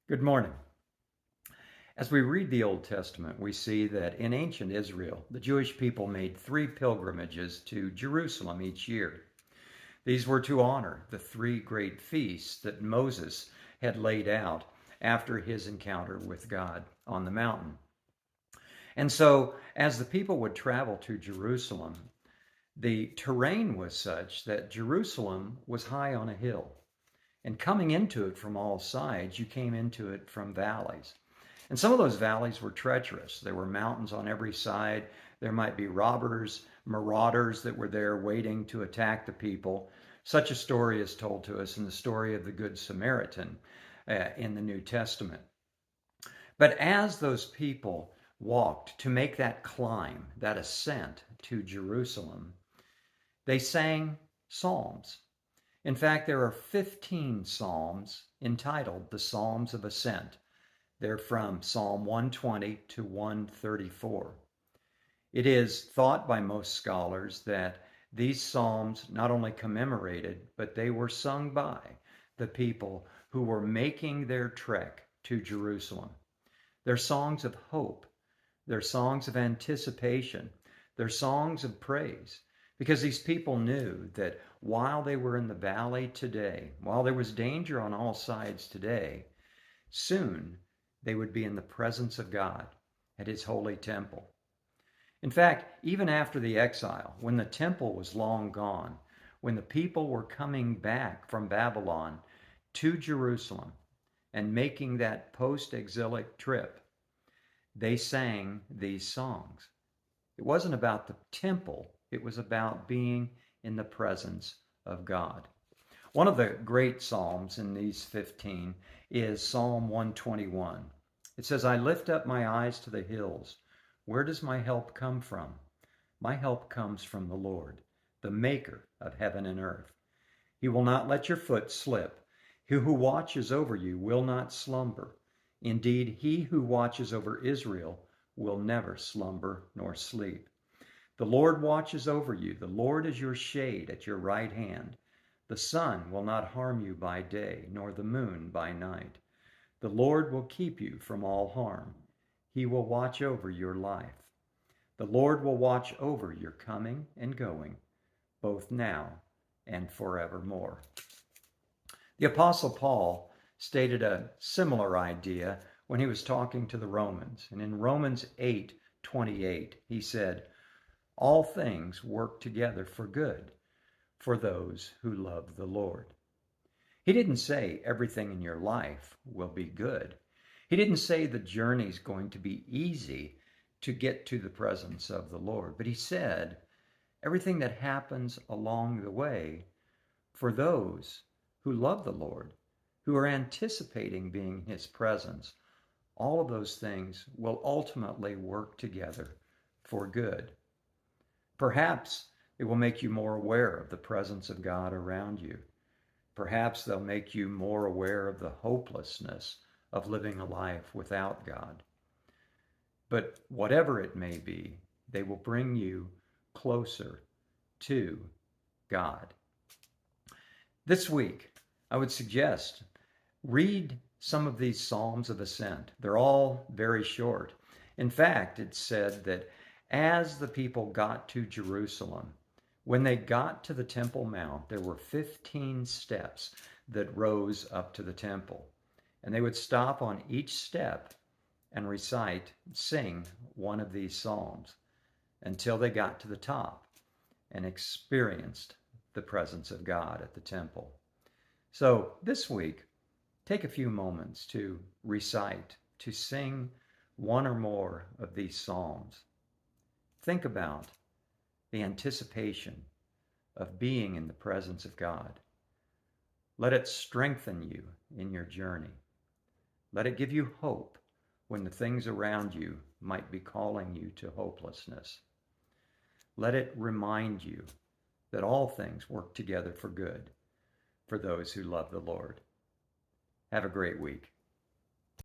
Good morning. As we read the Old Testament, we see that in ancient Israel, the Jewish people made three pilgrimages to Jerusalem each year. These were to honor the three great feasts that Moses had laid out after his encounter with God on the mountain. And so, as the people would travel to Jerusalem, the terrain was such that Jerusalem was high on a hill. And coming into it from all sides, you came into it from valleys. And some of those valleys were treacherous. There were mountains on every side. There might be robbers, marauders that were there waiting to attack the people. Such a story is told to us in the story of the Good Samaritan in the New Testament. But as those people walked to make that climb, that ascent to Jerusalem, they sang psalms. In fact, there are 15 psalms entitled the Psalms of Ascent. They're from Psalm 120 to 134. It is thought by most scholars that these psalms not only commemorated, but they were sung by the people who were making their trek to Jerusalem. They're songs of hope. They're songs of anticipation. They're songs of praise. Because these people knew that while they were in the valley today, while there was danger on all sides today, soon they would be in the presence of God at his holy temple. In fact, even after the exile, when the temple was long gone, when the people were coming back from Babylon to Jerusalem and making that post-exilic trip, they sang these songs. It wasn't about the temple. It was about being in the presence of God. One of the great psalms in these 15 is Psalm 121. It says, I lift up my eyes to the hills. Where does my help come from? My help comes from the Lord, the maker of heaven and earth. He will not let your foot slip. He who watches over you will not slumber. Indeed, he who watches over Israel will never slumber nor sleep. The Lord watches over you. The Lord is your shade at your right hand. The sun will not harm you by day, nor the moon by night. The Lord will keep you from all harm. He will watch over your life. The Lord will watch over your coming and going, both now and forevermore. The Apostle Paul stated a similar idea when he was talking to the Romans. And in Romans 8:28, he said, all things work together for good for those who love the Lord. He didn't say everything in your life will be good. He didn't say the journey's going to be easy to get to the presence of the Lord. But he said everything that happens along the way for those who love the Lord, who are anticipating being in his presence, all of those things will ultimately work together for good. Perhaps it will make you more aware of the presence of God around you. Perhaps they'll make you more aware of the hopelessness of living a life without God. But whatever it may be, they will bring you closer to God. This week, I would suggest read some of these Psalms of Ascent. They're all very short. In fact, it's said that as the people got to Jerusalem, when they got to the Temple Mount, there were 15 steps that rose up to the temple. And they would stop on each step and sing one of these psalms until they got to the top and experienced the presence of God at the temple. So this week, take a few moments to recite, to sing one or more of these psalms. Think about the anticipation of being in the presence of God. Let it strengthen you in your journey. Let it give you hope when the things around you might be calling you to hopelessness. Let it remind you that all things work together for good for those who love the Lord. Have a great week.